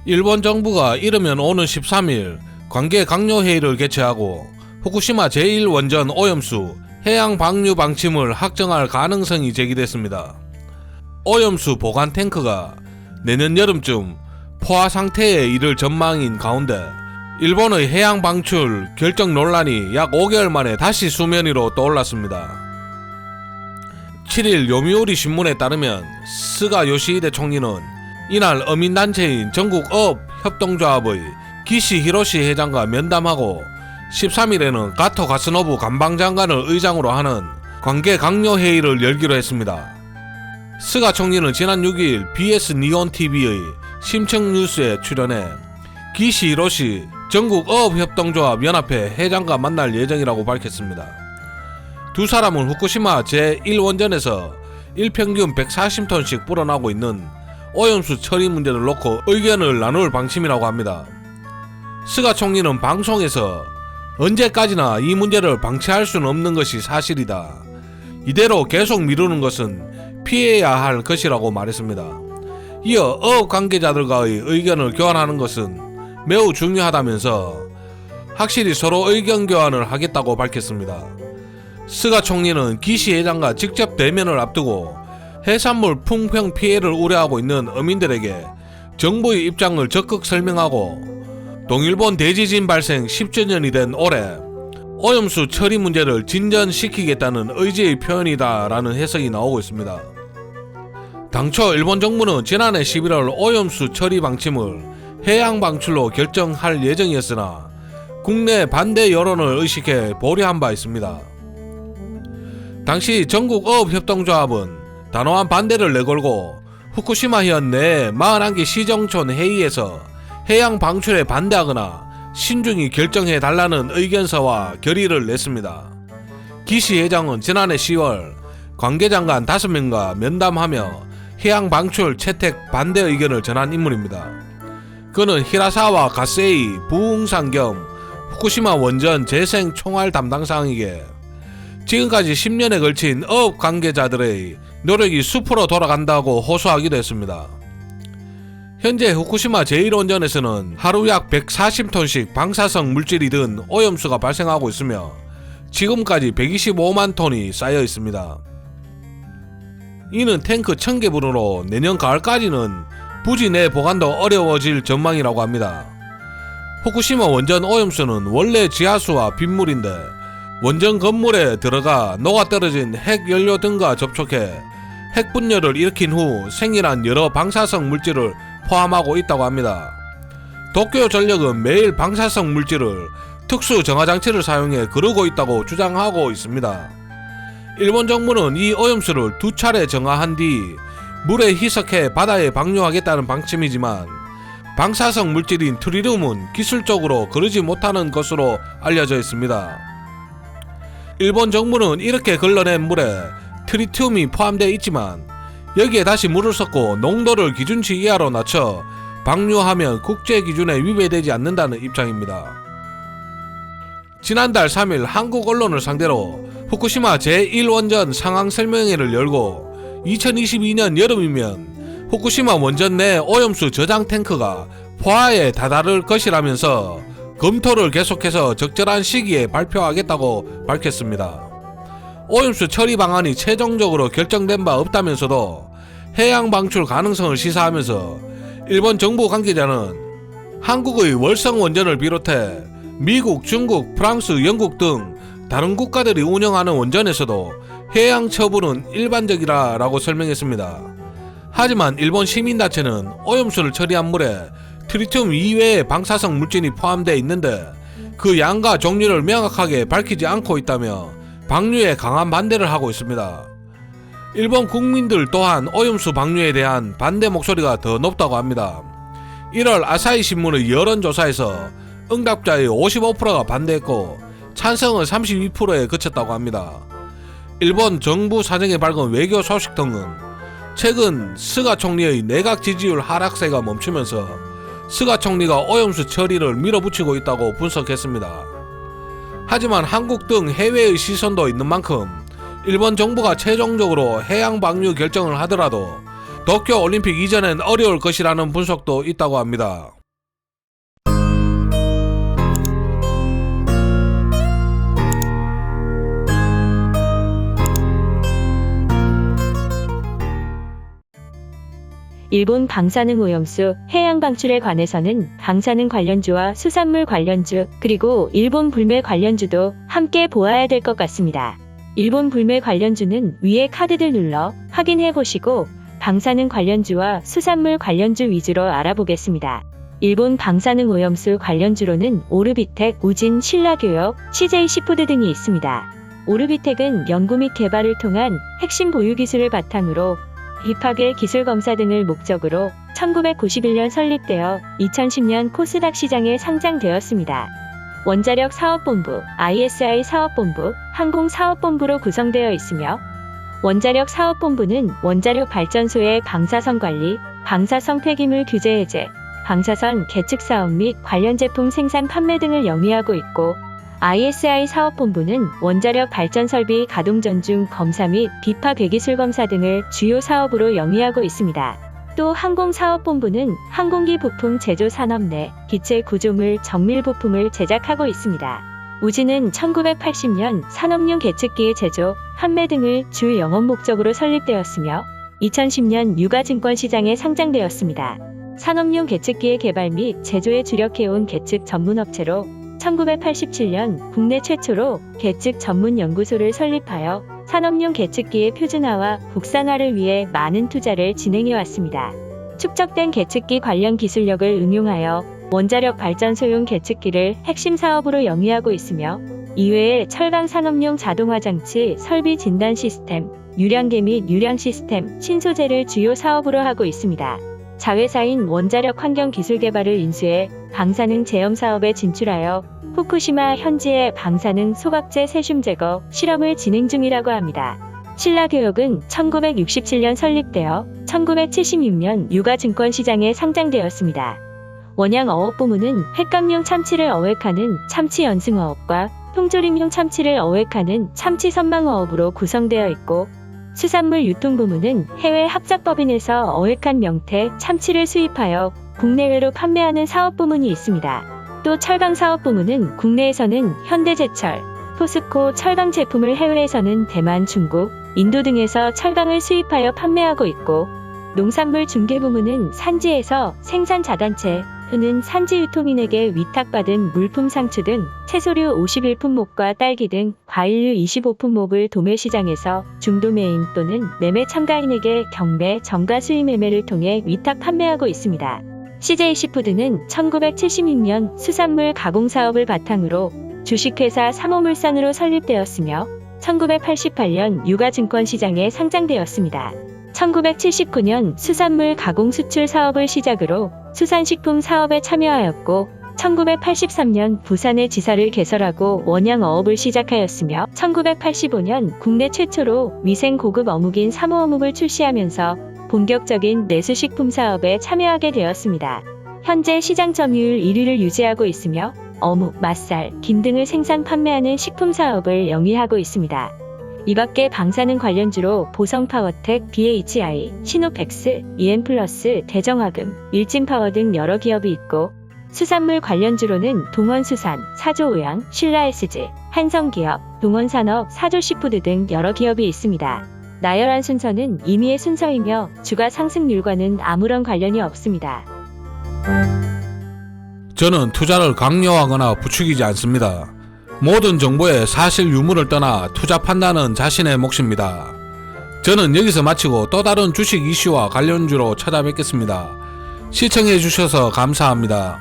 일본 정부가 이르면 오는 13일 관계 강요회의를 개최하고 후쿠시마 제1원전 오염수 해양 방류 방침을 확정할 가능성이 제기됐습니다. 오염수 보관 탱크가 내년 여름쯤 포화 상태에 이를 전망인 가운데 일본의 해양 방출 결정 논란이 약 5개월 만에 다시 수면 위로 떠올랐습니다. 7일 요미우리 신문에 따르면 스가 요시히데 총리는 이날 어민단체인 전국어업협동조합의 기시 히로시 회장과 면담하고 13일에는 가토 가스노부 관방장관을 의장으로 하는 관계 강요 회의를 열기로 했습니다. 스가 총리는 지난 6일 BS 니온TV의 심층 뉴스에 출연해 기시 히로시 전국어업협동조합 연합회 회장과 만날 예정이라고 밝혔습니다. 두 사람은 후쿠시마 제1원전에서 일평균 140톤씩 불어나고 있는 오염수 처리 문제를 놓고 의견을 나눌 방침이라고 합니다. 스가 총리는 방송에서 언제까지나 이 문제를 방치할 수는 없는 것이 사실이다. 이대로 계속 미루는 것은 피해야 할 것이라고 말했습니다. 이어 어업 관계자들과의 의견을 교환하는 것은 매우 중요하다면서 확실히 서로 의견 교환을 하겠다고 밝혔습니다. 스가 총리는 기시 회장과 직접 대면을 앞두고 해산물 풍병 피해를 우려하고 있는 어민들에게 정부의 입장을 적극 설명하고 동일본 대지진 발생 10주년이 된 올해 오염수 처리 문제를 진전시키겠다는 의지의 표현이다 라는 해석이 나오고 있습니다. 당초 일본 정부는 지난해 11월 오염수 처리 방침을 해양 방출로 결정할 예정이었으나 국내 반대 여론을 의식해 보류한 바 있습니다. 당시 전국어업협동조합은 단호한 반대를 내걸고 후쿠시마현 내 41개 시정촌 회의에서 해양 방출에 반대하거나 신중히 결정해 달라는 의견서와 결의를 냈습니다. 기시 회장은 지난해 10월 관계장관 5명과 면담하며 해양 방출 채택 반대 의견을 전한 인물입니다. 그는 히라사와 가세이 부웅상 겸 후쿠시마 원전 재생 총괄 담당상에게 지금까지 10년에 걸친 어업 관계자들의 노력이 숲으로 돌아간다고 호소하기도 했습니다. 현재 후쿠시마 제1원전에서는 하루 약 140톤씩 방사성 물질이 든 오염수가 발생하고 있으며 지금까지 125만 톤이 쌓여 있습니다. 이는 탱크 1000개 분으로 내년 가을까지는 부지 내 보관도 어려워질 전망이라고 합니다. 후쿠시마 원전 오염수는 원래 지하수와 빗물인데 원전 건물에 들어가 녹아떨어진 핵연료 등과 접촉해 핵분열을 일으킨 후 생겨난 여러 방사성 물질을 포함하고 있다고 합니다. 도쿄전력은 매일 방사성 물질을 특수 정화장치를 사용해 거르고 있다고 주장하고 있습니다. 일본 정부는 이 오염수를 2차례 정화한 뒤 물에 희석해 바다에 방류하겠다는 방침이지만 방사성 물질인 트리륨은 기술적으로 거르지 못하는 것으로 알려져 있습니다. 일본 정부는 이렇게 걸러낸 물에 트리튬이 포함되어 있지만 여기에 다시 물을 섞고 농도를 기준치 이하로 낮춰 방류하면 국제기준에 위배되지 않는다는 입장입니다. 지난달 3일 한국 언론을 상대로 후쿠시마 제1원전 상황 설명회를 열고 2022년 여름이면 후쿠시마 원전 내 오염수 저장 탱크가 포화에 다다를 것이라면서 검토를 계속해서 적절한 시기에 발표하겠다고 밝혔습니다. 오염수 처리 방안이 최종적으로 결정된 바 없다면서도 해양 방출 가능성을 시사하면서 일본 정부 관계자는 한국의 월성 원전을 비롯해 미국, 중국, 프랑스, 영국 등 다른 국가들이 운영하는 원전에서도 해양 처분은 일반적이라고 설명했습니다. 하지만 일본 시민단체는 오염수를 처리한 물에 트리튬 이외의 방사성 물질이 포함되어 있는데 그 양과 종류를 명확하게 밝히지 않고 있다며 방류에 강한 반대를 하고 있습니다. 일본 국민들 또한 오염수 방류에 대한 반대 목소리가 더 높다고 합니다. 1월 아사히 신문의 여론조사에서 응답자의 55%가 반대했고 찬성은 32%에 그쳤다고 합니다. 일본 정부 사정에 밝은 외교 소식 등은 최근 스가 총리의 내각 지지율 하락세가 멈추면서 스가 총리가 오염수 처리를 밀어붙이고 있다고 분석했습니다. 하지만 한국 등 해외의 시선도 있는 만큼 일본 정부가 최종적으로 해양 방류 결정을 하더라도 도쿄 올림픽 이전엔 어려울 것이라는 분석도 있다고 합니다. 일본 방사능 오염수, 해양 방출에 관해서는 방사능 관련주와 수산물 관련주, 그리고 일본 불매 관련주도 함께 보아야 될 것 같습니다. 일본 불매 관련주는 위에 카드를 눌러 확인해 보시고 방사능 관련주와 수산물 관련주 위주로 알아보겠습니다. 일본 방사능 오염수 관련주로는 오르비텍, 우진, 신라교육, CJ 시푸드 등이 있습니다. 오르비텍은 연구 및 개발을 통한 핵심 보유 기술을 바탕으로 힙하게 기술 검사 등을 목적으로 1991년 설립되어 2010년 코스닥 시장에 상장되었습니다. 원자력 사업본부, ISI 사업본부, 항공사업본부로 구성되어 있으며 원자력 사업본부는 원자력 발전소의 방사선 관리, 방사성 폐기물 규제 해제, 방사선 계측 사업 및 관련 제품 생산 판매 등을 영위하고 있고 ISI 사업본부는 원자력 발전 설비 가동 전중 검사 및 비파 배기술 검사 등을 주요 사업으로 영위하고 있습니다. 또 항공사업본부는 항공기 부품 제조 산업 내 기체 구조물 정밀 부품을 제작하고 있습니다. 우진은 1980년 산업용 계측기의 제조, 판매 등을 주 영업 목적으로 설립되었으며 2010년 유가증권 시장에 상장되었습니다. 산업용 계측기의 개발 및 제조에 주력해온 계측 전문업체로 1987년 국내 최초로 계측 전문 연구소를 설립하여 산업용 계측기의 표준화와 국산화를 위해 많은 투자를 진행해왔습니다. 축적된 계측기 관련 기술력을 응용하여 원자력 발전소용 계측기를 핵심 사업으로 영위하고 있으며 이외에 철강 산업용 자동화 장치 설비 진단 시스템, 유량계 및 유량 시스템, 신소재를 주요 사업으로 하고 있습니다. 자회사인 원자력 환경기술개발을 인수해 방사능 제염 사업에 진출하여 후쿠시마 현지의 방사능 소각제 세슘 제거 실험을 진행 중이라고 합니다. 신라교육은 1967년 설립되어 1976년 유가증권 시장에 상장되었습니다. 원양어업부문은 횟감용 참치를 어획하는 참치연승어업과 통조림용 참치를 어획하는 참치선망어업으로 구성되어 있고 수산물 유통부문은 해외 합작법인에서 어획한 명태, 참치를 수입하여 국내외로 판매하는 사업부문이 있습니다. 또 철강사업부문은 국내에서는 현대제철, 포스코 철강 제품을 해외에서는 대만, 중국, 인도 등에서 철강을 수입하여 판매하고 있고 농산물 중개부문은 산지에서 생산 자단체, 또는 산지 유통인에게 위탁받은 물품 상추 등 채소류 51품목과 딸기 등 과일류 25품목을 도매시장에서 중도매인 또는 매매 참가인에게 경매, 정가 수입 매매를 통해 위탁 판매하고 있습니다. CJ시푸드는 1976년 수산물 가공 사업을 바탕으로 주식회사 삼호물산으로 설립되었으며 1988년 유가증권 시장에 상장되었습니다. 1979년 수산물 가공 수출 사업을 시작으로 수산식품 사업에 참여하였고 1983년 부산의 지사를 개설하고 원양어업을 시작하였으며 1985년 국내 최초로 위생 고급 어묵인 삼호어묵을 출시하면서 본격적인 내수식품 사업에 참여하게 되었습니다. 현재 시장 점유율 1위를 유지하고 있으며 어묵, 맛살, 김 등을 생산 판매하는 식품 사업을 영위하고 있습니다. 이 밖에 방사능 관련주로 보성파워텍, BHI, 시노펙스, EM플러스, 대정화금, 일진파워 등 여러 기업이 있고 수산물 관련주로는 동원수산, 사조오양, 신라SG, 한성기업, 동원산업, 사조시푸드 등 여러 기업이 있습니다. 나열한 순서는 임의의 순서이며 주가 상승률과는 아무런 관련이 없습니다. 저는 투자를 강요하거나 부추기지 않습니다. 모든 정보의 사실 유무를 떠나 투자 판단은 자신의 몫입니다. 저는 여기서 마치고 또 다른 주식 이슈와 관련주로 찾아뵙겠습니다. 시청해 주셔서 감사합니다.